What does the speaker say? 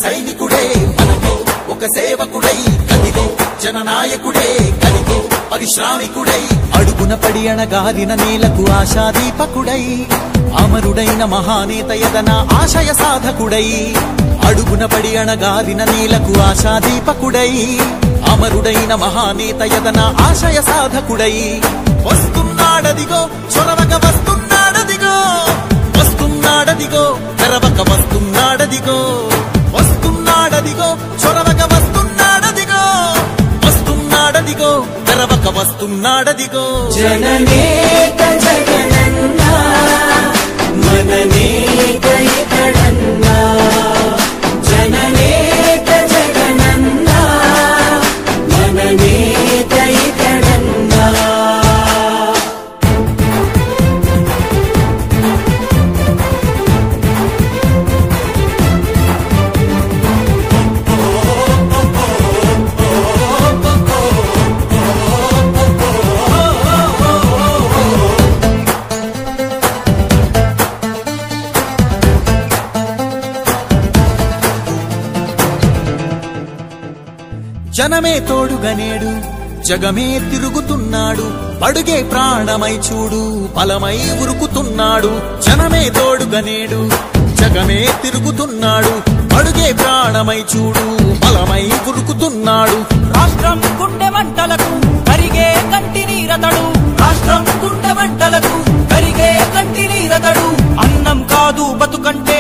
సైనికుడే మనకో ఒక సేవకుడై కదిగో జననాయకుడే కదిగో పరిశ్రామికుడై అడుగున పడి అణగారిన నేలకు ఆశాదీపకుడై అమరుడైన మహానేత యదన ఆశయ సాధకుడై అడుగున పడి అణగారిన నేలకు ఆశాదీపకుడై అమరుడైన మహానేత యదన ఆశయ సాధకుడై వస్తున్నాడదిగో చొరవక వస్తున్నాడదిగో వస్తున్నాడదిగో తెరవక వస్తున్నాడదిగో వస్తున్నాడదిగో చొరవక వస్తున్నాడదిగో వస్తున్నాడదిగో తెరవక వస్తున్నాడదిగో జననేత జగనన్నా మననేత ఇతడన్నా జననేత జగనన్నా మననేత ఇతడన్నా జనమే తోడుగనేడు జగమే తిరుగుతున్నాడు అడుగే ప్రాణమై చూడు బలమై ఉరుకుతున్నాడు జనమే తోడుగనేడు జగమే తిరుగుతున్నాడు అడుగే ప్రాణమై చూడు బలమై ఉరుకుతున్నాడు రాష్ట్రం గుండె మంటలకు కరిగే కంటి నీరతడు రాష్ట్రం గుండె మంటలకు కరిగే కంటి నీరతడు అన్నం కాదు బతుకంటే